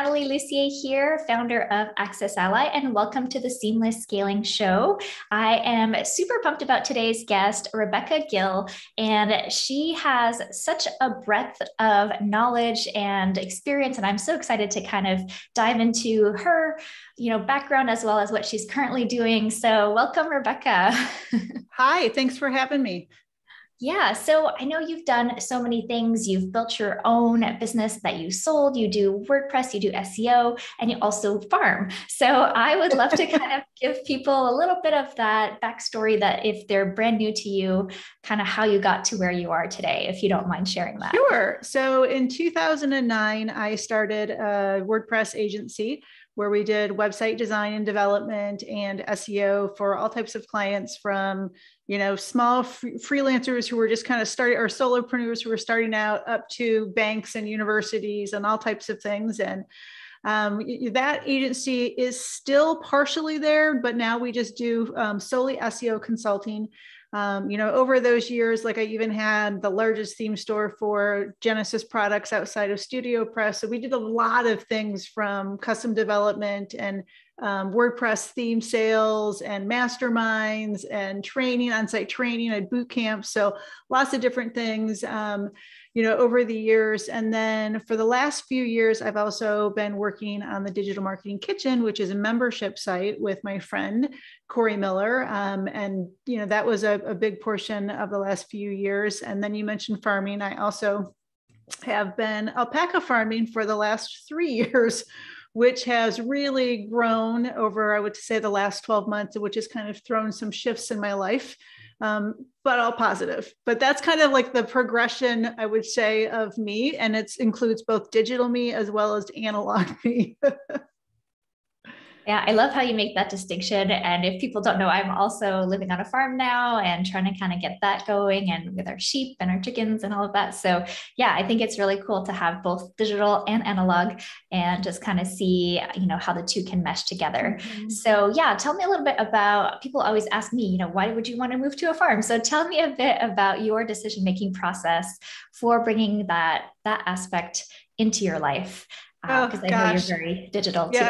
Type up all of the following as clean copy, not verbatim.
Natalie Lucier here, founder of AccessAlly, and welcome to the Seamless Scaling Show. I am super pumped about today's guest, Rebecca Gill, and she has such a breadth of knowledge and experience, and I'm so excited to kind of dive into her, background as well as what she's currently doing. So welcome, Rebecca. Hi, thanks for having me. Yeah, so I know you've done so many things. You've built your own business that you sold, you do WordPress, you do SEO, and you also farm. So I would love to kind of give people a little bit of that backstory that if they're brand new to you, kind of how you got to where you are today, if you don't mind sharing that. Sure. So in 2009, I started a WordPress agency where we did website design and development and SEO for all types of clients from, small freelancers who were just kind of starting, or solopreneurs who were starting out, up to banks and universities and all types of things. And that agency is still partially there, but now we just do solely SEO consulting. Over those years, like I even had the largest theme store for Genesis products outside of Studio Press. So we did a lot of things from custom development and WordPress theme sales and masterminds and training, on-site training and boot camps. So lots of different things, over the years. And then for the last few years, I've also been working on the Digital Marketing Kitchen, which is a membership site with my friend, Corey Miller. That was a big portion of the last few years. And then you mentioned farming. I also have been alpaca farming for the last 3 years, which has really grown over, I would say, the last 12 months, which has kind of thrown some shifts in my life, but all positive. But that's kind of like the progression, I would say, of me. And it includes both digital me as well as analog me. Yeah, I love how you make that distinction. And if people don't know, I'm also living on a farm now and trying to kind of get that going, and with our sheep and our chickens and all of that. So yeah, I think it's really cool to have both digital and analog and just kind of see, how the two can mesh together. Mm-hmm. So yeah, tell me a little bit about, people always ask me, why would you want to move to a farm? So tell me a bit about your decision-making process for bringing that aspect into your life. Because I know you're very digital too.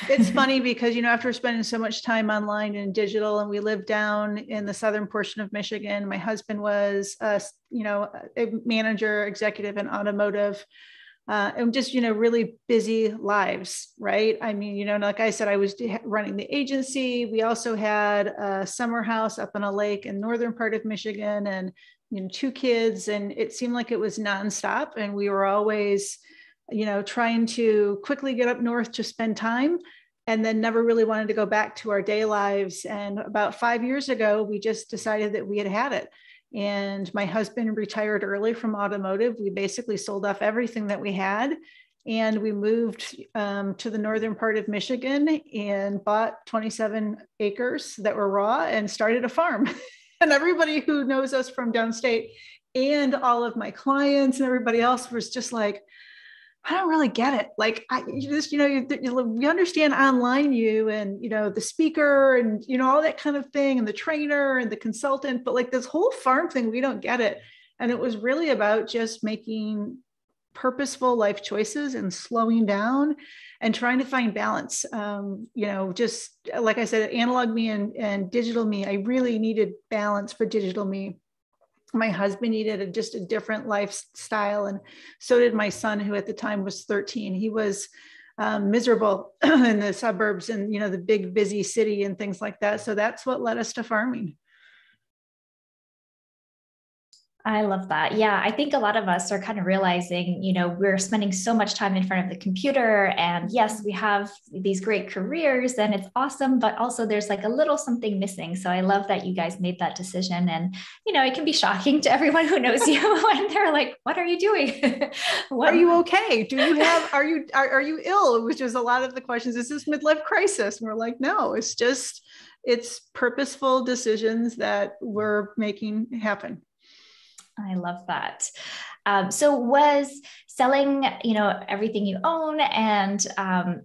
It's funny because, after spending so much time online and digital, and we live down in the southern portion of Michigan, my husband was, a manager, executive in automotive, and just, really busy lives, right? I mean, like I said, I was running the agency. We also had a summer house up on a lake in northern part of Michigan and, 2 kids, and it seemed like it was nonstop. And we were always trying to quickly get up north to spend time, and then never really wanted to go back to our day lives. And about 5 years ago, we just decided that we had it. And my husband retired early from automotive. We basically sold off everything that we had. And we moved to the northern part of Michigan and bought 27 acres that were raw and started a farm. And everybody who knows us from downstate and all of my clients and everybody else was just like, I don't really get it. Like, we understand online and, the speaker and, all that kind of thing, and the trainer and the consultant, but like this whole farm thing, we don't get it. And it was really about just making purposeful life choices and slowing down and trying to find balance. Just like I said, analog me and digital me, I really needed balance for digital me. My husband needed just a different lifestyle. And so did my son, who at the time was 13. He was miserable in the suburbs and, the big busy city and things like that. So that's what led us to farming. I love that. Yeah, I think a lot of us are kind of realizing, we're spending so much time in front of the computer, and yes, we have these great careers and it's awesome, but also there's like a little something missing. So I love that you guys made that decision. And, it can be shocking to everyone who knows you when they're like, what are you doing? Are you okay? Are you ill? Which is a lot of the questions. Is this midlife crisis? And we're like, no, it's purposeful decisions that we're making happen. I love that. So was selling, everything you own and,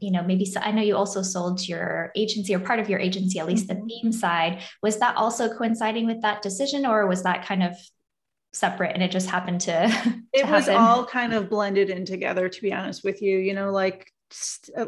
maybe, I know you also sold your agency or part of your agency, at least the theme side. Was that also coinciding with that decision, or was that kind of separate and it just happened to it was happen? All kind of blended in together, to be honest with you. Like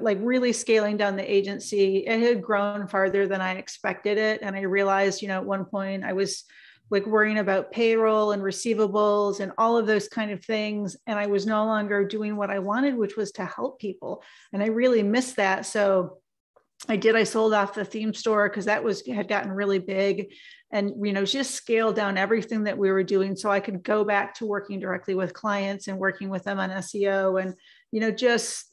like really scaling down the agency. It had grown farther than I expected it. And I realized, at one point I was like worrying about payroll and receivables and all of those kind of things. And I was no longer doing what I wanted, which was to help people. And I really missed that. So I sold off the theme store because had gotten really big, and, just scaled down everything that we were doing so I could go back to working directly with clients and working with them on SEO and, just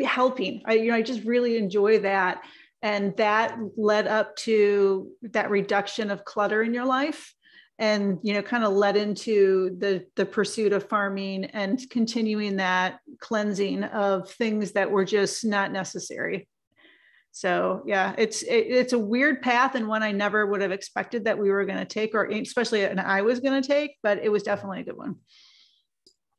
helping. I just really enjoy that. And that led up to that reduction of clutter in your life, and, kind of led into the pursuit of farming and continuing that cleansing of things that were just not necessary. So yeah, it's a weird path, and one I never would have expected that we were going to take, or especially and I was going to take, but it was definitely a good one.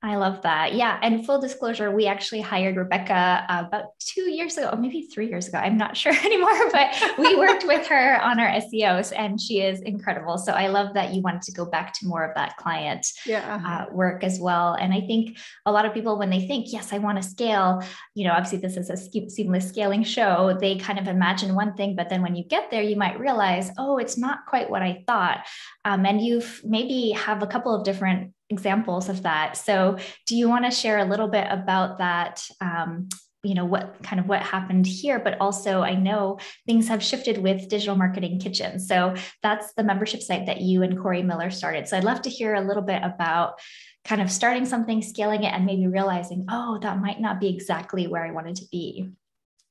I love that. Yeah. And full disclosure, we actually hired Rebecca about 2 years ago, or maybe 3 years ago. I'm not sure anymore, but we worked with her on our SEOs, and she is incredible. So I love that you wanted to go back to more of that client work as well. And I think a lot of people, when they think, yes, I want to scale, obviously this is a seamless scaling show, they kind of imagine one thing, but then when you get there, you might realize, oh, it's not quite what I thought. And you've maybe have a couple of different examples of that. So do you want to share a little bit about that? What happened here, but also I know things have shifted with Digital Marketing Kitchen. So that's the membership site that you and Corey Miller started. So I'd love to hear a little bit about kind of starting something, scaling it, and maybe realizing, oh, that might not be exactly where I wanted to be.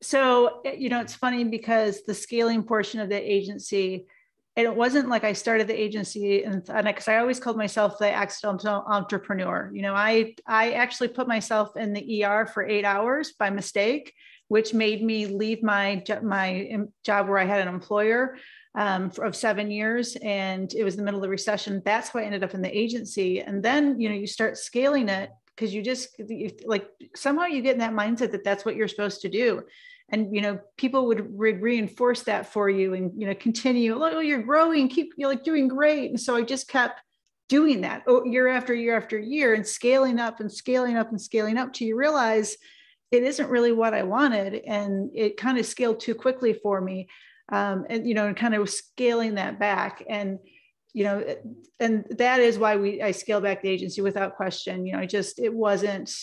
So, it's funny because the scaling portion of the agency, and it wasn't like I started the agency and because I always called myself the accidental entrepreneur. I actually put myself in the ER for 8 hours by mistake, which made me leave my job where I had an employer of 7 years. And it was the middle of the recession. That's how I ended up in the agency. And then, you start scaling it because somehow you get in that mindset that that's what you're supposed to do. And, people would reinforce that for you and, continue, oh, you're growing, you're doing great. And so I just kept doing that year after year after year and scaling up and scaling up and scaling up till you realize it isn't really what I wanted. And it kind of scaled too quickly for me. And kind of scaling that back. And, and that is why I scaled back the agency without question. It wasn't.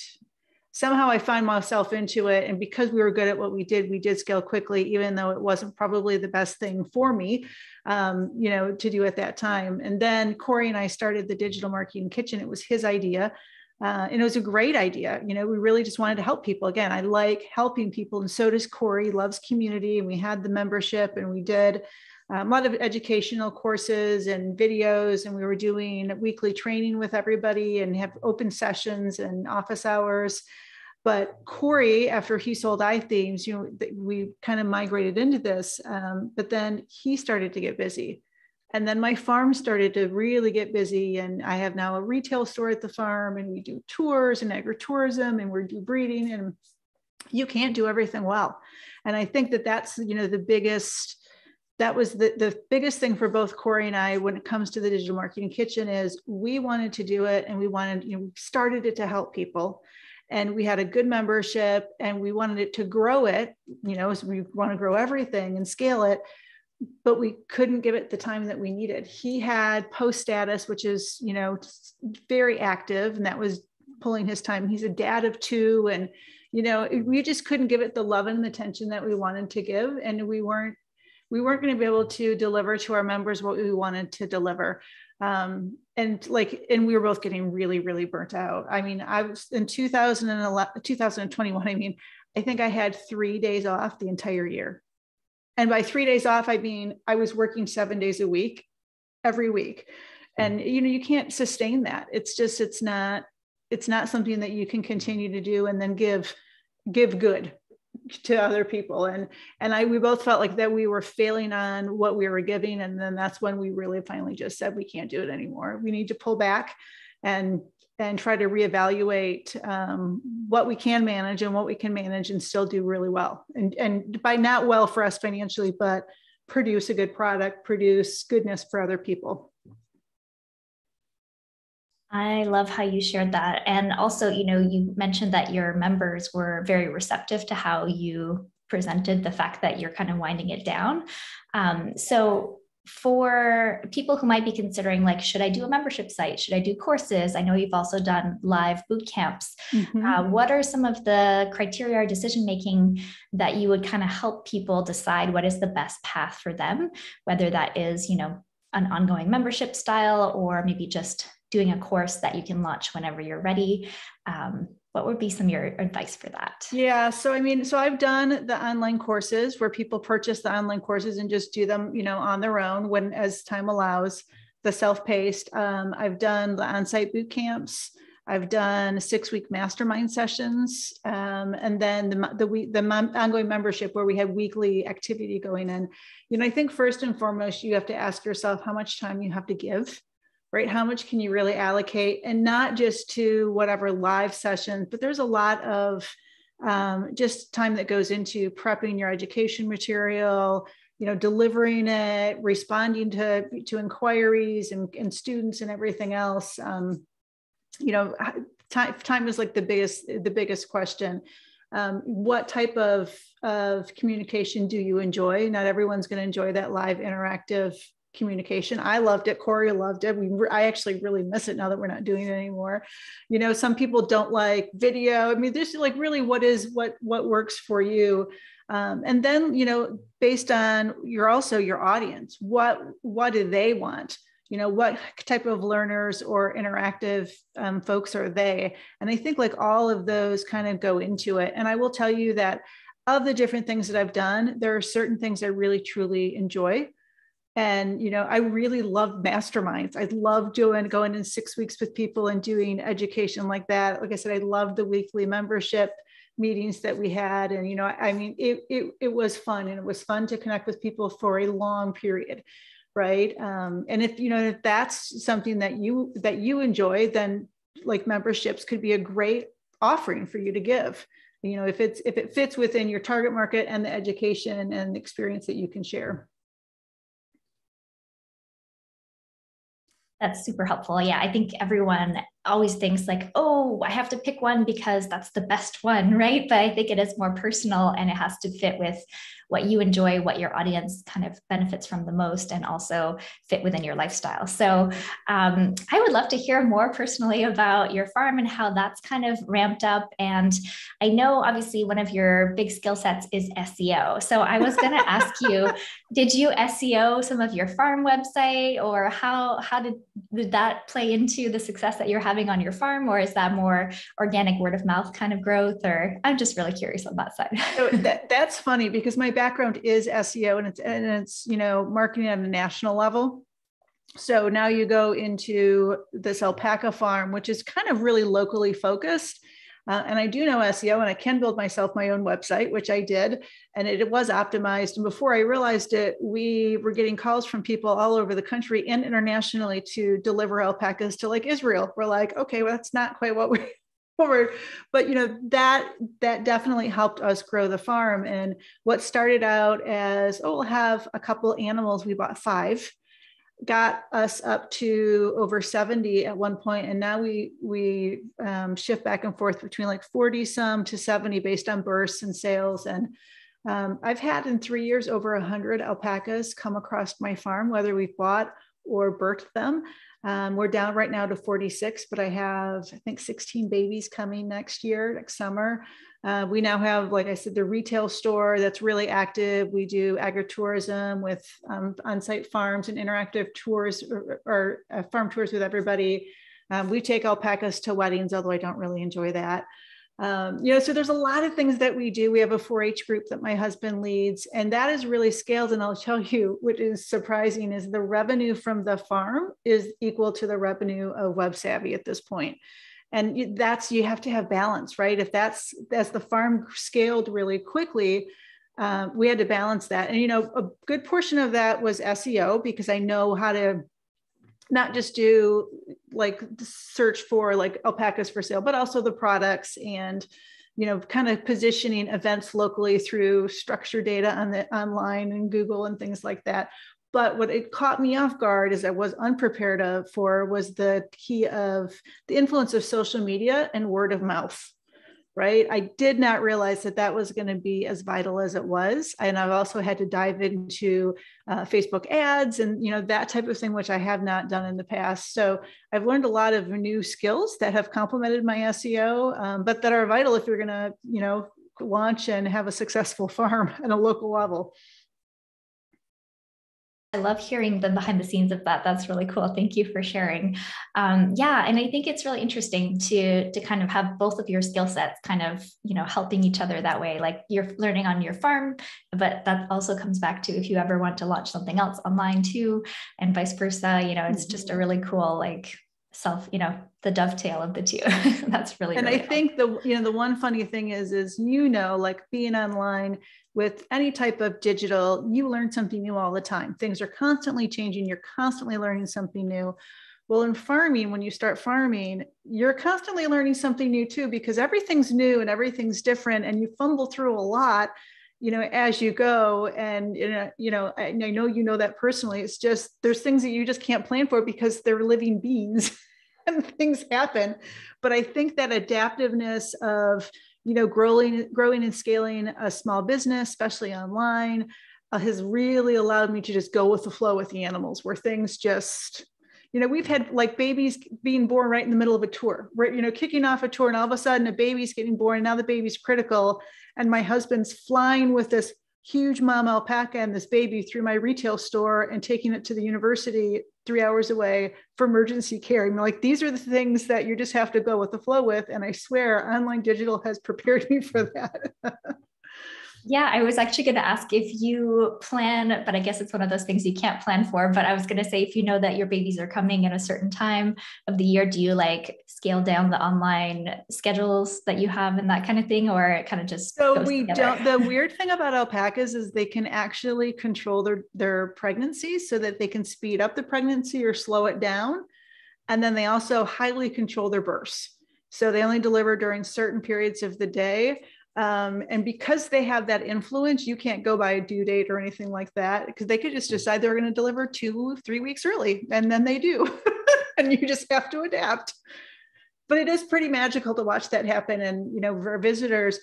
Somehow I find myself into it. And because we were good at what we did scale quickly, even though it wasn't probably the best thing for me, to do at that time. And then Corey and I started the Digital Marketing Kitchen. It was his idea. And it was a great idea. We really just wanted to help people. Again, I like helping people. And so does Corey, loves community. And we had the membership, and we did a lot of educational courses and videos. And we were doing weekly training with everybody and have open sessions and office hours. But Corey, after he sold iThemes, we kind of migrated into this. But then he started to get busy. And then my farm started to really get busy. And I have now a retail store at the farm, and we do tours and agritourism, and we do breeding, and you can't do everything well. And I think that's, that was the biggest thing for both Corey and I when it comes to the Digital Marketing Kitchen is we wanted to do it, and we wanted, we started it to help people. And we had a good membership, and we wanted it to grow it, so we want to grow everything and scale it, but we couldn't give it the time that we needed. He had post status, which is, very active, and that was pulling his time. He's a dad of 2, and, we just couldn't give it the love and attention that we wanted to give. And we weren't going to be able to deliver to our members what we wanted to deliver. And we were both getting really, really burnt out. I mean, I was in 2021. I think I had 3 days off the entire year. And by 3 days off, I mean, I was working 7 days a week, every week. And, you can't sustain that. It's not something that you can continue to do and then give good to other people. We both felt like that we were failing on what we were giving. And then that's when we really finally just said, we can't do it anymore. We need to pull back and try to reevaluate what we can manage and what we can manage and still do really well. And by not well for us financially, but produce a good product, produce goodness for other people. I love how you shared that. And also, you mentioned that your members were very receptive to how you presented the fact that you're kind of winding it down. So, for people who might be considering, like, should I do a membership site? Should I do courses? I know you've also done live boot camps. Mm-hmm. What are some of the criteria or decision making that you would kind of help people decide what is the best path for them, whether that is, an ongoing membership style or maybe just doing a course that you can launch whenever you're ready? What would be some of your advice for that? Yeah. So, I mean, so I've done the online courses where people purchase the online courses and just do them, on their own when, as time allows, the self-paced. I've done the on-site boot camps. I've done 6-week mastermind sessions. And then the ongoing membership where we have weekly activity going in. I think first and foremost, you have to ask yourself how much time you have to give, right? How much can you really allocate, and not just to whatever live session, but there's a lot of just time that goes into prepping your education material, delivering it, responding to inquiries and students and everything else. Time is like the biggest question. What type of communication do you enjoy? Not everyone's going to enjoy that live interactive communication. I loved it. Corey loved it. I actually really miss it now that we're not doing it anymore. Some people don't like video. I mean, there's like really what works for you. And then, based on your audience, what do they want? What type of learners or interactive folks are they? And I think like all of those kind of go into it. And I will tell you that of the different things that I've done, there are certain things I really, truly enjoy. And, I really love masterminds. I love going in 6 weeks with people and doing education like that. Like I said, I love the weekly membership meetings that we had. And, I mean, it was fun, and it was fun to connect with people for a long period. Right. And if that's something that you enjoy, then like memberships could be a great offering for you to give, if it fits within your target market and the education and the experience that you can share. That's super helpful. Yeah, I think everyone always thinks like, oh, I have to pick one because that's the best one, right? But I think it is more personal, and it has to fit with what you enjoy, what your audience kind of benefits from the most, and also fit within your lifestyle. So I would love to hear more personally about your farm and how that's kind of ramped up. And I know obviously one of your big skill sets is SEO. So I was going to ask you, did you SEO some of your farm website, or how did that play into the success that you're having on your farm? Or is that more organic word of mouth kind of growth? Or I'm just really curious on that side. So that's funny because my background is SEO, and it's marketing at a national level. So now you go into this alpaca farm, which is kind of really locally focused. And I do know SEO, and I can build myself my own website, which I did, and it was optimized. And before I realized it, we were getting calls from people all over the country and internationally to deliver alpacas to like Israel. We're like, okay, well, that's not quite what we're forward, but that definitely helped us grow the farm. And what started out as, we'll have a couple animals, we bought 5, got us up to over 70 at one point, and now we shift back and forth between like 40 some to 70 based on bursts and sales. And I've had in 3 years over 100 alpacas come across my farm, whether we've bought or birthed them. We're down right now to 46, but I have, I think, 16 babies coming next summer. We now have, like I said, the retail store that's really active. We do agritourism with on-site farms and interactive tours or farm tours with everybody. We take alpacas to weddings, although I don't really enjoy that. So there's a lot of things that we do. We have a 4-H group that my husband leads, and that is really scaled. And I'll tell you, what is surprising is the revenue from the farm is equal to the revenue of Web Savvy at this point. And you have to have balance, right? As the farm scaled really quickly, we had to balance that. And, a good portion of that was SEO, because I know how to not just do like search for like alpacas for sale, but also the products and, kind of positioning events locally through structured data online and Google and things like that. But what it caught me off guard is I was unprepared for was the key of the influence of social media and word of mouth. Right. I did not realize that that was going to be as vital as it was. And I've also had to dive into Facebook ads and, that type of thing, which I have not done in the past. So I've learned a lot of new skills that have complemented my SEO, but that are vital if you're going to, launch and have a successful farm at a local level. I love hearing the behind the scenes of that. That's really cool. Thank you for sharing. Yeah, and I think it's really interesting to kind of have both of your skill sets kind of, helping each other that way. Like you're learning on your farm, but that also comes back to if you ever want to launch something else online too, and vice versa. It's just a really cool like the dovetail of the two. That's really, and really I think the one funny thing is like being online with any type of digital, you learn something new all the time. Things are constantly changing. You're constantly learning something new. Well, in farming, when you start farming, you're constantly learning something new too, because everything's new and everything's different, and you fumble through a lot, as you go. And, I know that personally. It's just, there's things that you just can't plan for because they're living beings and things happen. But I think that adaptiveness of, growing and scaling a small business, especially online, has really allowed me to just go with the flow with the animals, where things just, we've had like babies being born right in the middle of a tour, right? Kicking off a tour, and all of a sudden a baby's getting born, and now the baby's critical. And my husband's flying with this huge mom alpaca and this baby through my retail store and taking it to the university 3 hours away for emergency care. Like, these are the things that you just have to go with the flow with. And I swear online digital has prepared me for that. Yeah, I was actually going to ask if you plan, but I guess it's one of those things you can't plan for. But I was going to say, if you know that your babies are coming at a certain time of the year, do you like scale down the online schedules that you have and that kind of thing, or it kind of just so we together? Don't. The weird thing about alpacas is they can actually control their pregnancies so that they can speed up the pregnancy or slow it down. And then they also highly control their births. So they only deliver during certain periods of the day. And because they have that influence, you can't go by a due date or anything like that, because they could just decide they're going to deliver 2-3 weeks early, and then they do. And you just have to adapt. But it is pretty magical to watch that happen. And, for visitors,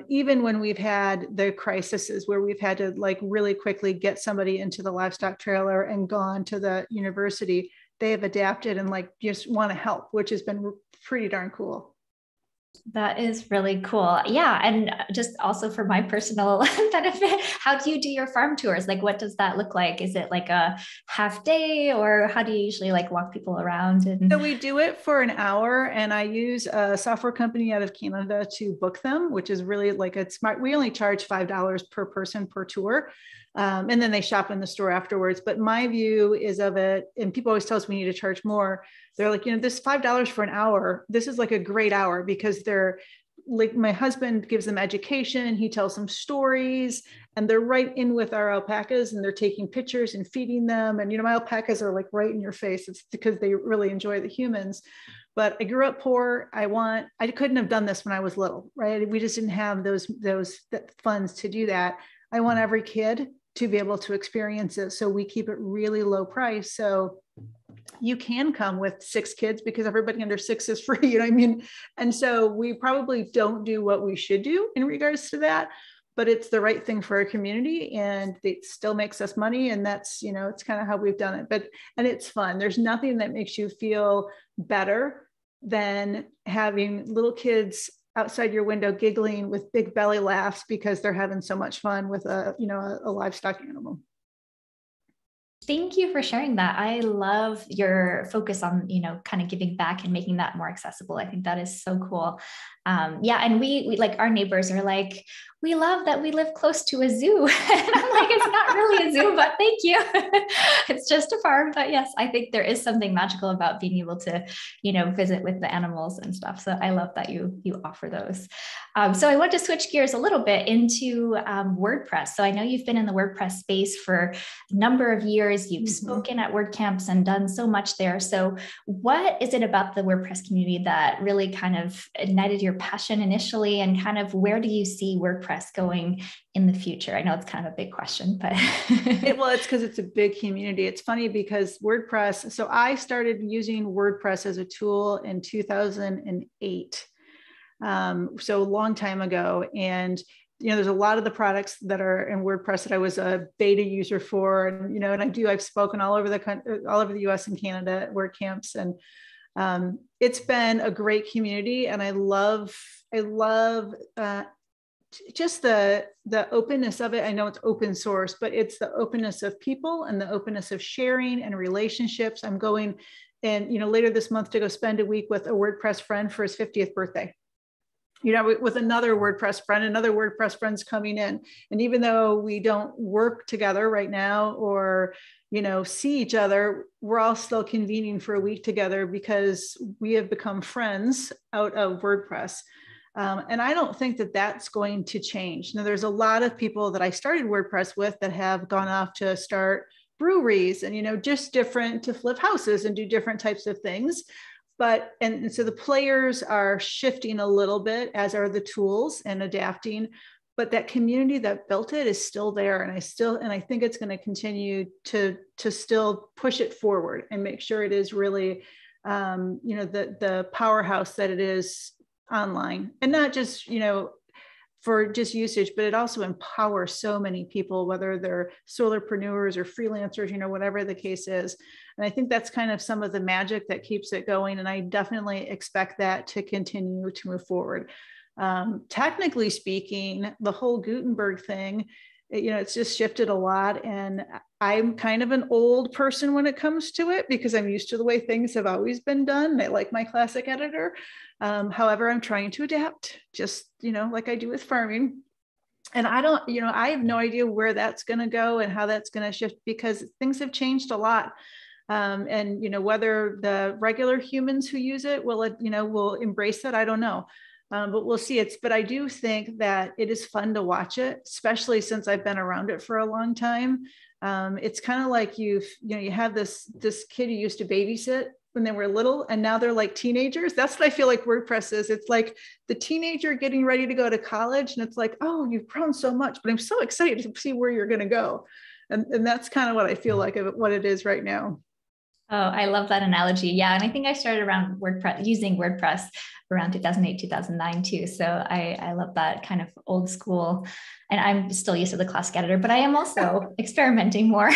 even when we've had the crises where we've had to like really quickly get somebody into the livestock trailer and gone to the university, they have adapted and like just want to help, which has been pretty darn cool. That is really cool. Yeah. And just also for my personal benefit, how do you do your farm tours? Like, what does that look like? Is it like a half day, or how do you usually like walk people around? So we do it for an hour, and I use a software company out of Canada to book them, which is really like a smart. We only charge $5 per person per tour. And then they shop in the store afterwards. But my view is of it, and people always tell us we need to charge more. They're like, this $5 for an hour, this is like a great hour, because they're like, my husband gives them education, he tells them stories, and they're right in with our alpacas, and they're taking pictures and feeding them. And, my alpacas are like right in your face. It's because they really enjoy the humans. But I grew up poor. I couldn't have done this when I was little, right? We just didn't have those funds to do that. I want every kid to be able to experience it. So we keep it really low price. So you can come with 6 kids, because everybody under 6 is free, you know what I mean? And so we probably don't do what we should do in regards to that, but it's the right thing for our community, and it still makes us money. And that's, it's kind of how we've done it. And it's fun. There's nothing that makes you feel better than having little kids outside your window giggling with big belly laughs because they're having so much fun with a livestock animal. Thank you for sharing that. I love your focus on, kind of giving back and making that more accessible. I think that is so cool. Yeah. And we like, our neighbors are like, we love that we live close to a zoo. And I'm like, it's not really a zoo, but thank you. It's just a farm. But yes, I think there is something magical about being able to, visit with the animals and stuff. So I love that you offer those. So I want to switch gears a little bit into WordPress. So I know you've been in the WordPress space for a number of years. You've spoken at WordCamps and done so much there. So what is it about the WordPress community that really kind of ignited your your passion initially, and kind of where do you see WordPress going in the future? I know it's kind of a big question, but well, it's because it's a big community. It's funny because WordPress, so I started using WordPress as a tool in 2008. So a long time ago. And there's a lot of the products that are in WordPress that I was a beta user for, and I've spoken all over the US and Canada at WordCamps, and it's been a great community, and I love just the openness of it. I know it's open source, but it's the openness of people and the openness of sharing and relationships. I'm going and later this month to go spend a week with a WordPress friend for his 50th birthday. With another WordPress friend's coming in. And even though we don't work together right now or, see each other, we're all still convening for a week together because we have become friends out of WordPress. And I don't think that that's going to change. Now, there's a lot of people that I started WordPress with that have gone off to start breweries and, just different, to flip houses and do different types of things. But, and so the players are shifting a little bit, as are the tools, and adapting, but that community that built it is still there. And I think it's going to continue to still push it forward and make sure it is really, the powerhouse that it is online, and not just, for just usage, but it also empowers so many people, whether they're solopreneurs or freelancers, whatever the case is. And I think that's kind of some of the magic that keeps it going. And I definitely expect that to continue to move forward. Technically speaking, the whole Gutenberg thing, it's just shifted a lot. And I'm kind of an old person when it comes to it because I'm used to the way things have always been done. I like my classic editor. However, I'm trying to adapt, just, like I do with farming. And I have no idea where that's going to go and how that's going to shift, because things have changed a lot. And, whether the regular humans who use it will embrace it, I don't know. But we'll see. But I do think that it is fun to watch it, especially since I've been around it for a long time. It's kind of like you have this kid who used to babysit when they were little, and now they're like teenagers. That's what I feel like WordPress is. It's like the teenager getting ready to go to college, and it's like, oh, you've grown so much, but I'm so excited to see where you're going to go. And that's kind of what I feel like of what it is right now. Oh, I love that analogy. Yeah. And I think I started around using WordPress around 2008, 2009 too. So I love that kind of old school, and I'm still used to the classic editor, but I am also experimenting more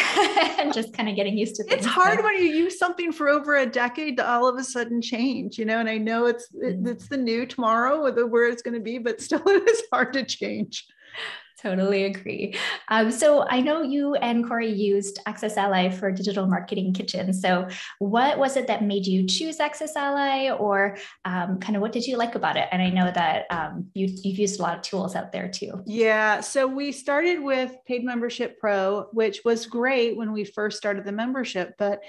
and just kind of getting used to things. It's hard when you use something for over a decade to all of a sudden change, and I know it's the new tomorrow or where it's going to be, but still it is hard to change. Totally agree. So I know you and Corey used AccessAlly for digital marketing kitchen. So what was it that made you choose AccessAlly, or kind of what did you like about it? And I know that you've used a lot of tools out there too. Yeah. So we started with Paid Membership Pro, which was great when we first started the membership, but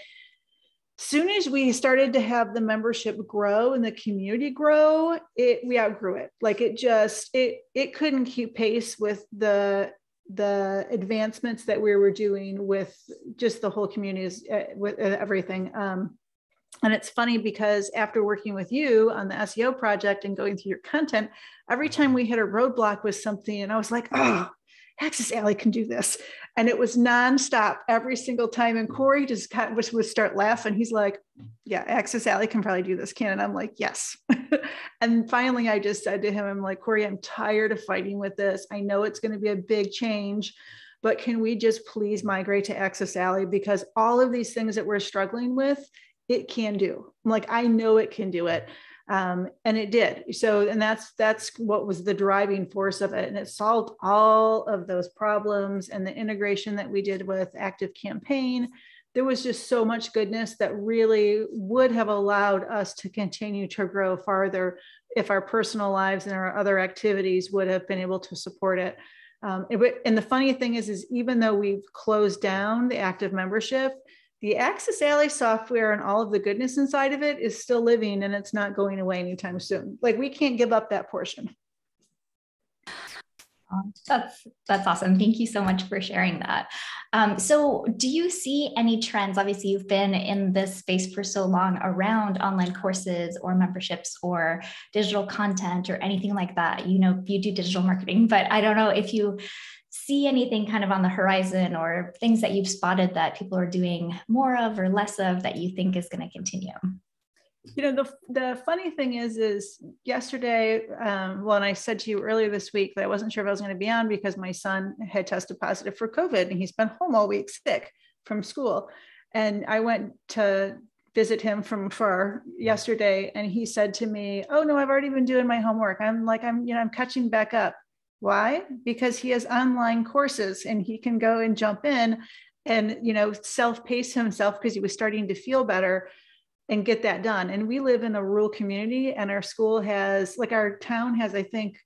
soon as we started to have the membership grow and the community grow, we outgrew it. Like it couldn't keep pace with the advancements that we were doing with just the whole communities, with everything. And it's funny because after working with you on the SEO project and going through your content, every time we hit a roadblock with something, and I was like, oh, AccessAlly can do this. And it was nonstop every single time. And Corey just kind of would start laughing. He's like, yeah, AccessAlly can probably do this, Ken. And I'm like, yes. And finally, I just said to him, I'm like, Corey, I'm tired of fighting with this. I know it's going to be a big change, but can we just please migrate to AccessAlly? Because all of these things that we're struggling with, it can do. I'm like, I know it can do it. And it did. So, and that's what was the driving force of it. And it solved all of those problems, and the integration that we did with ActiveCampaign. There was just so much goodness that really would have allowed us to continue to grow farther if our personal lives and our other activities would have been able to support it. And the funny thing is even though we've closed down the active membership, the AccessAlly software and all of the goodness inside of it is still living, and it's not going away anytime soon. Like, we can't give up that portion. That's awesome. Thank you so much for sharing that. So do you see any trends? Obviously, you've been in this space for so long around online courses or memberships or digital content or anything like that. You know, you do digital marketing, but I don't know if you see anything kind of on the horizon or things that you've spotted that people are doing more of or less of that you think is going to continue. You know, the funny thing is yesterday, well, and I said to you earlier this week that I wasn't sure if I was going to be on because my son had tested positive for COVID and he's been home all week sick from school. And I went to visit him from afar yesterday, and he said to me, "Oh no, I've already been doing my homework. I'm catching back up." Why? Because he has online courses and he can go and jump in and, self-pace himself because he was starting to feel better and get that done. And we live in a rural community, and our school has, our town has, I think,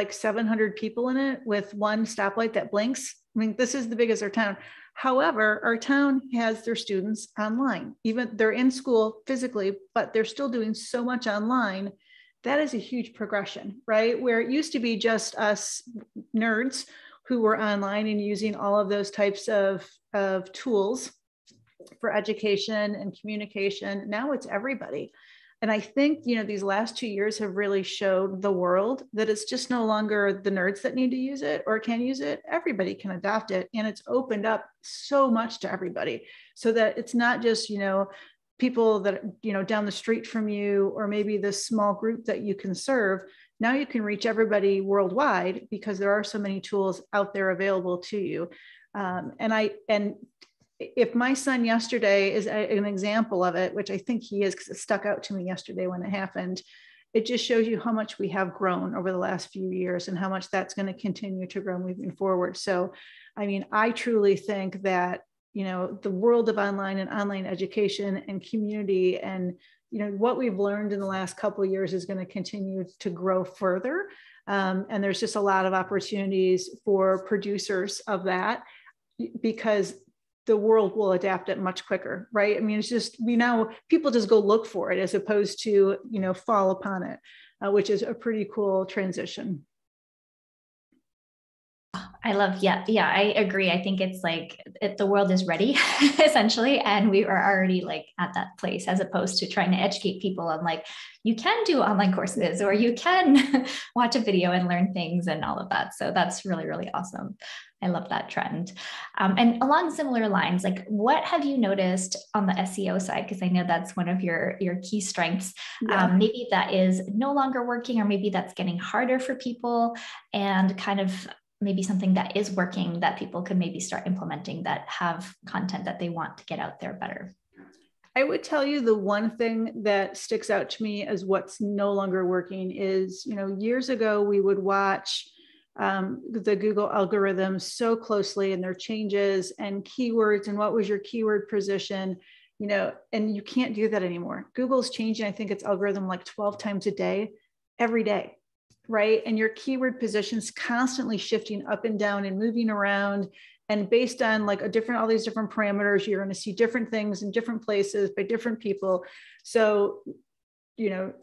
700 people in it with one stoplight that blinks. I mean, this is the biggest our town. However, our town has their students online. Even they're in school physically, but they're still doing so much online. That is a huge progression, right? Where it used to be just us nerds who were online and using all of those types of tools for education and communication. Now it's everybody. And I think, these last 2 years have really showed the world that it's just no longer the nerds that need to use it or can use it. Everybody can adopt it. And it's opened up so much to everybody so that it's not just, people that, down the street from you, or maybe this small group that you can serve. Now you can reach everybody worldwide because there are so many tools out there available to you. And if my son yesterday is an example of it, which I think he is because it stuck out to me yesterday when it happened, it just shows you how much we have grown over the last few years and how much that's going to continue to grow moving forward. So, I mean, I truly think that, the world of online and online education and community and, what we've learned in the last couple of years is going to continue to grow further. And there's just a lot of opportunities for producers of that because the world will adapt it much quicker, right? I mean, it's just, people just go look for it as opposed to, fall upon it, which is a pretty cool transition. I love, yeah, I agree. I think it's the world is ready essentially. And we are already at that place as opposed to trying to educate people on you can do online courses or you can watch a video and learn things and all of that. So that's really, really awesome. I love that trend. And along similar lines, what have you noticed on the SEO side? Because I know that's one of your key strengths. Yeah. Maybe that is no longer working, or maybe that's getting harder for people, and kind of maybe something that is working that people could maybe start implementing that have content that they want to get out there better. I would tell you the one thing that sticks out to me as what's no longer working is, years ago we would watch the Google algorithms so closely and their changes and keywords and what was your keyword position, and you can't do that anymore. Google's changing, I think it's algorithm 12 times a day, every day, right? And your keyword position's constantly shifting up and down and moving around. And based on all these different parameters, you're going to see different things in different places by different people. So,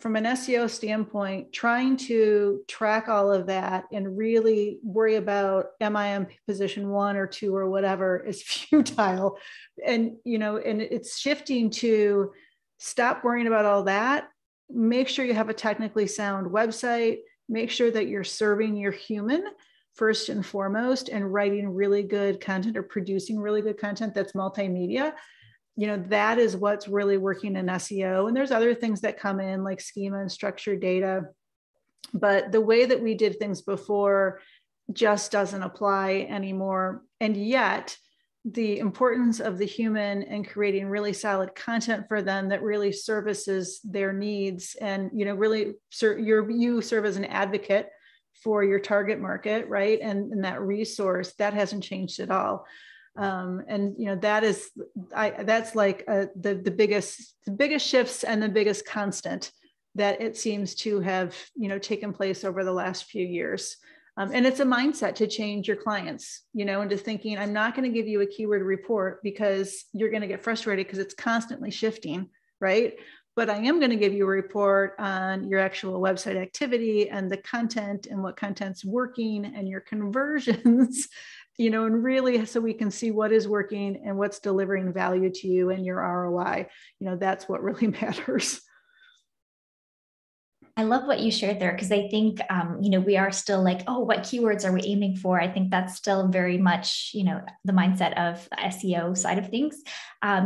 from an SEO standpoint, trying to track all of that and really worry about, am I in position 1 or 2 or whatever, is futile. And, and it's shifting to stop worrying about all that. Make sure you have a technically sound website. Make sure that you're serving your human first and foremost and writing really good content or producing really good content that's multimedia. That is what's really working in SEO. And there's other things that come in like schema and structured data. But the way that we did things before just doesn't apply anymore. And yet, the importance of the human and creating really solid content for them that really services their needs and, really you serve as an advocate for your target market, right? And that resource, that hasn't changed at all. And that's the biggest shifts and the biggest constant that it seems to have taken place over the last few years. And it's a mindset to change your clients, into thinking, I'm not going to give you a keyword report because you're going to get frustrated because it's constantly shifting, right? but I am going to give you a report on your actual website activity and the content and what content's working and your conversions, and really so we can see what is working and what's delivering value to you and your ROI. That's what really matters. I love what you shared there, because I think, we are still like, oh, what keywords are we aiming for? I think that's still very much, the mindset of the SEO side of things.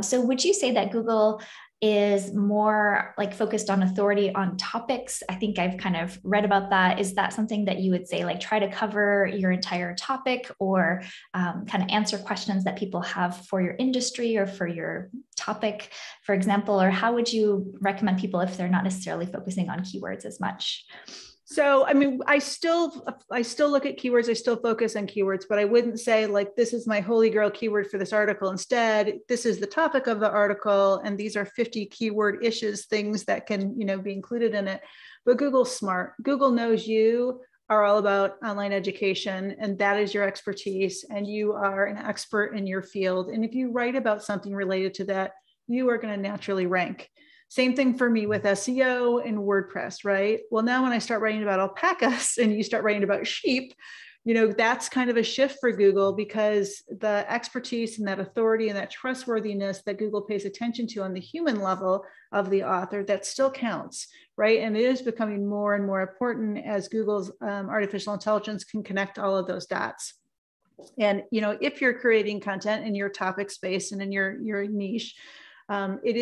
So would you say that Google is more like focused on authority on topics? I think I've kind of read about that. Is that something that you would say, like, try to cover your entire topic, or kind of answer questions that people have for your industry or for your topic, for example? Or how would you recommend people if they're not necessarily focusing on keywords as much? So, I still look at keywords. I still focus on keywords, but I wouldn't say like, this is my holy grail keyword for this article. Instead, this is the topic of the article, and these are 50 keyword issues, things that can, be included in it. But Google's smart. Google knows you are all about online education, and that is your expertise, and you are an expert in your field. And if you write about something related to that, you are going to naturally rank. Same thing for me with SEO and WordPress, right? Well, now when I start writing about alpacas and you start writing about sheep, that's kind of a shift for Google, because the expertise and that authority and that trustworthiness that Google pays attention to on the human level of the author, that still counts, right? And it is becoming more and more important as Google's artificial intelligence can connect all of those dots. And, if you're creating content in your topic space and in your niche, it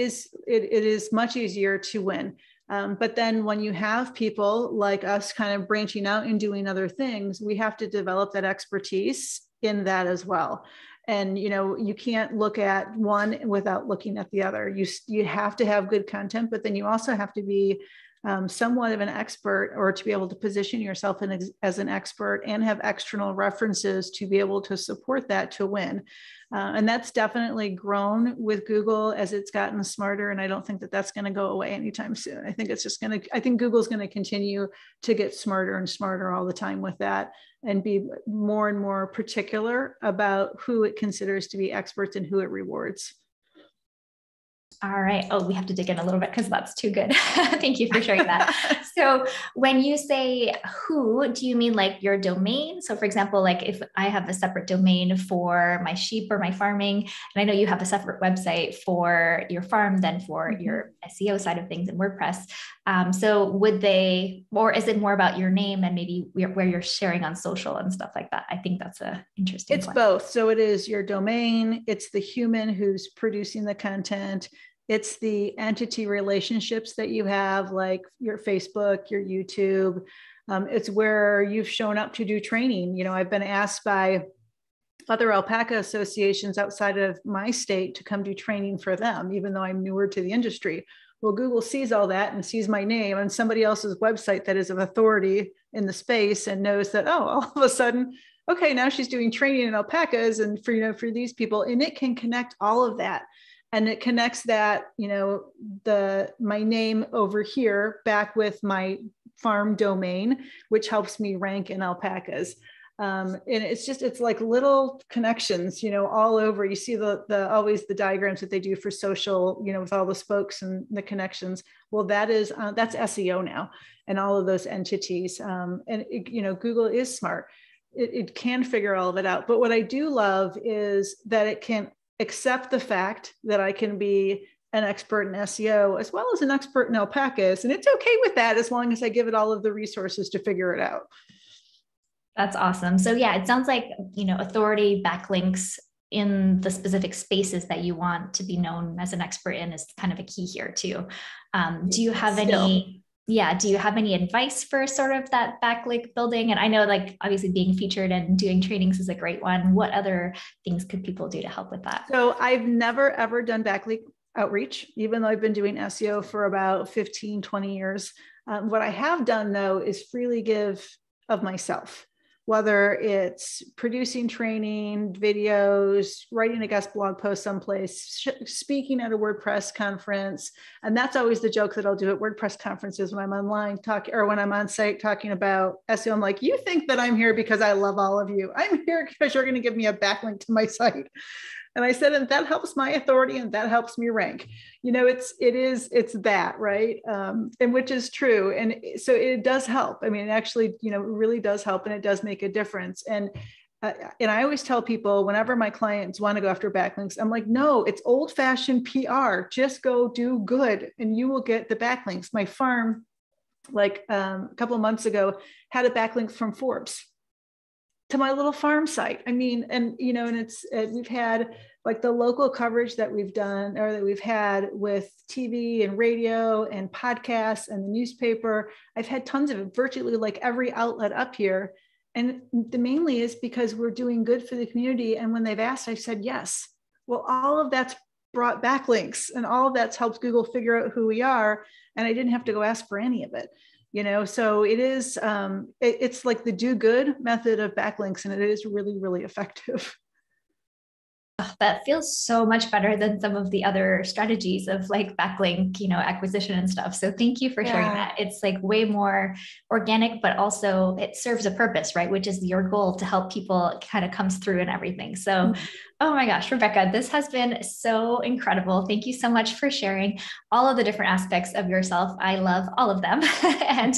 is much easier to win. But then when you have people like us kind of branching out and doing other things, we have to develop that expertise in that as well. And, you can't look at one without looking at the other. You have to have good content, but then you also have to be somewhat of an expert, or to be able to position yourself as an expert and have external references to be able to support that to win. And that's definitely grown with Google as it's gotten smarter. And I don't think that that's going to go away anytime soon. I think I think Google's going to continue to get smarter and smarter all the time with that, and be more and more particular about who it considers to be experts and who it rewards. All right. Oh, we have to dig in a little bit because that's too good. Thank you for sharing that. So when you say who, do you mean like your domain? So for example, like if I have a separate domain for my sheep or my farming, and I know you have a separate website for your farm than for your SEO side of things in WordPress. So would they, or is it more about your name and maybe where you're sharing on social and stuff like that? I think that's a interesting It's point. both. So it is your domain, it's the human who's producing the content, it's the entity relationships that you have, like your Facebook, your YouTube. It's where you've shown up to do training. I've been asked by other alpaca associations outside of my state to come do training for them, even though I'm newer to the industry. Well, Google sees all that and sees my name on somebody else's website that is of authority in the space, and knows that, oh, all of a sudden, okay, now she's doing training in alpacas and for these people, and it can connect all of that. And it connects that, my name over here back with my farm domain, which helps me rank in alpacas. And it's like little connections, all over. You see always the diagrams that they do for social, with all the spokes and the connections. Well, that's SEO now, and all of those entities. Google is smart. It can figure all of it out. But what I do love is that it can accept the fact that I can be an expert in SEO as well as an expert in alpacas. And it's okay with that, as long as I give it all of the resources to figure it out. That's awesome. So yeah, it sounds like, authority, backlinks in the specific spaces that you want to be known as an expert in is kind of a key here too. Do you have any advice for sort of that backlink building? And I know, like, obviously being featured and doing trainings is a great one. What other things could people do to help with that? So I've never, ever done backlink outreach, even though I've been doing SEO for about 15, 20 years. What I have done though, is freely give of myself, whether it's producing training, videos, writing a guest blog post someplace, speaking at a WordPress conference. And that's always the joke that I'll do at WordPress conferences when I'm online or when I'm on site talking about SEO. I'm like, you think that I'm here because I love all of you. I'm here because you're going to give me a backlink to my site. And I said, and that helps my authority and that helps me rank. It's that, right? And which is true. And so it does help. I mean, it actually, it really does help, and it does make a difference. And I always tell people, whenever my clients want to go after backlinks, I'm like, no, it's old fashioned PR. Just go do good and you will get the backlinks. My farm, like a couple of months ago, had a backlink from Forbes to my little farm site. I mean, and we've had like the local coverage that we've done, or that we've had with TV and radio and podcasts and the newspaper. I've had tons of it, virtually like every outlet up here. And the mainly is because we're doing good for the community. And when they've asked, I've said yes. Well, all of that's brought backlinks, and all of that's helped Google figure out who we are. And I didn't have to go ask for any of it. So it is, it's like the do good method of backlinks, and it is really, really effective. Oh, that feels so much better than some of the other strategies of like backlink, acquisition and stuff. So thank you for sharing that. It's like way more organic, but also it serves a purpose, right? Which is your goal to help people kind of comes through and everything. So, oh my gosh, Rebecca, this has been so incredible. Thank you so much for sharing all of the different aspects of yourself. I love all of them. And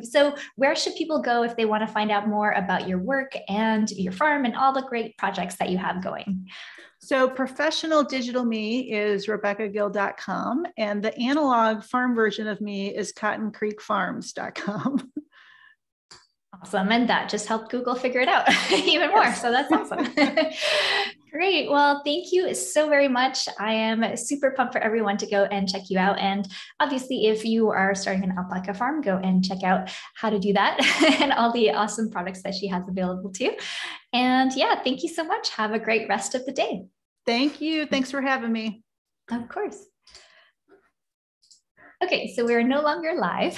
so where should people go if they want to find out more about your work and your farm and all the great projects that you have going? So professional digital me is RebeccaGill.com, and the analog farm version of me is CottonCreekFarms.com. Awesome. And that just helped Google figure it out even more. So that's awesome. Great. Well, thank you so very much. I am super pumped for everyone to go and check you out. And obviously, if you are starting an alpaca farm, go and check out how to do that and all the awesome products that she has available too. And yeah, thank you so much. Have a great rest of the day. Thank you. Thanks for having me. Of course. Okay, so we're no longer live.